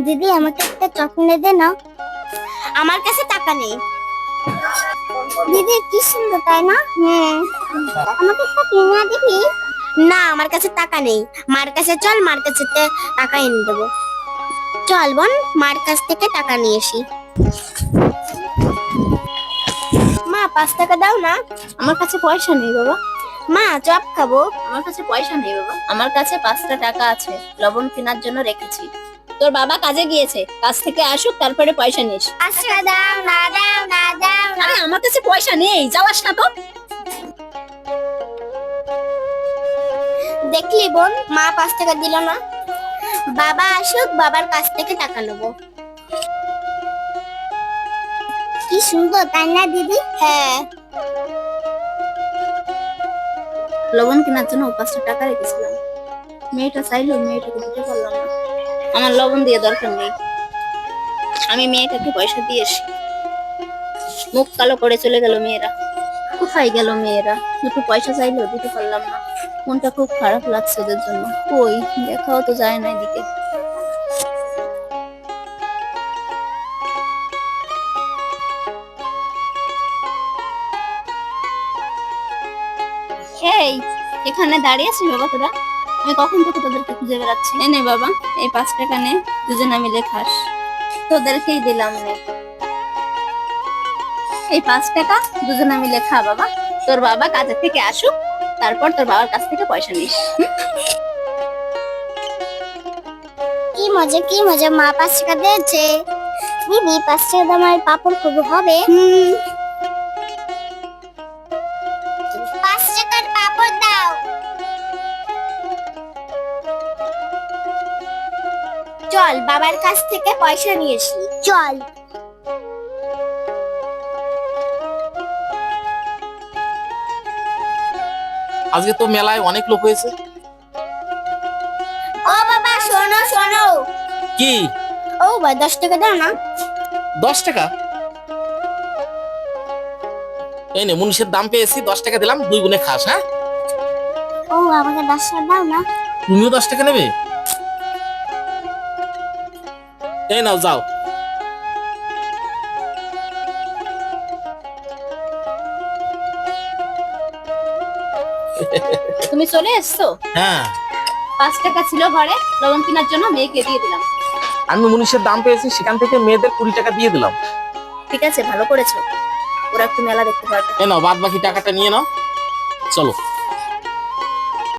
দিদি আমাকে একটা চকলেট দে না। আমার কাছে টাকা নেই। দিদি কি সুন্দর তাই না? আমাকে একটা কিনে দিবি? না, আমার কাছে টাকা নেই। মার কাছে চল, মার কাছে টাকা এনে দেবো। চল বোন, মার কাছ থেকে টাকা নিয়ে আসি। মা 5 টাকা দাও না। আমার কাছে পয়সা নেই বাবা। মা চপ খাবো। আমার কাছে পয়সা নেই বাবা। আমার কাছে 5টা টাকা আছে, লবণ কেনার জন্য রেখেছি। তোর বাবা কাজে গিয়েছে, কাজ থেকে আসুক তারপরে পয়সা নিস। আচ্ছা দাও না, দাও না, দাও না। আরে আমার কাছে পয়সা নেই, যাওয়াস না তো। দেখলি বোন, মা 5 টাকা দিল না। বাবা আসুক, বাবার কাছ থেকে টাকা নেবো। কি সুন্দর তাই না দিদি? হ্যাঁ। লবণ কেনার জন্য 5টা টাকা রেখেছিলাম। মেয়েটা চাইলো, মেয়েটাকে দিতে পারলাম না। আমার লবণ দিয়ে দরকার নেই, আমি মেয়েটাকে পয়সা দিয়ে আসি। মুখ কালো করে চলে গেল মেয়েরা। কোথায় গেল মেয়েরা? দুটো পয়সা চাইলো, দিতে পারলাম না। মনটা খুব খারাপ লাগছে ওদের জন্য। কই দেখাও তো যায় না এদিকে। এই এখানে দাঁড়িয়ে আছিস বাবা তোরা? আমি কখন থেকে তোদেরকে খুঁজে বেড়াচ্ছি। নে বাবা, এই 5 টাকা নে, দুজনে মিলে খাস। তোদেরকেই দিলাম, নে এই 5 টাকা, দুজনে মিলে খা বাবা। তোর বাবা কাজের থেকে আসুক, তারপর তোর বাবার কাছ থেকে পয়সা নিস। কি মজা, কি মজা, মা 5 টাকা দিয়েছে। দিদি 5 টাকা দাম আর পাপড় খাবো হবে? 5 টাকার পাপড় দাও। চল বাবার কাছ থেকে পয়সা নিয়ে আসি। চল। আজকে তো মেলায় অনেক লোক হয়েছে। ও বাবা শোনো শোনো। কি? ও বাবা 10 টাকা দাও না। 10 টাকা? এই নে, মুনিশের দাম পেয়েছি, 10 টাকা দিলাম, 2 গুণে খাস। হ্যাঁ, ও আমাকে 10 টাকা দাও না। তুমিও 10 টাকা নেবে? এই নাও, যাও। তুমি চলে এসছো? হ্যাঁ, 5 টাকা ছিল ঘরে, লবণ কেনার জন্য মেয়েকে দিয়ে দিলাম। আমি মুনিশের দাম পেয়েছি, সেখান থেকে মেয়েদের 20 টাকা দিয়ে দিলাম। ঠিক আছে, ভালো করেছো। ওরা একটু মেলা দেখতে পারবে। এই নাও, বাদ বাকি টাকাটা নিয়ে নাও, চলো।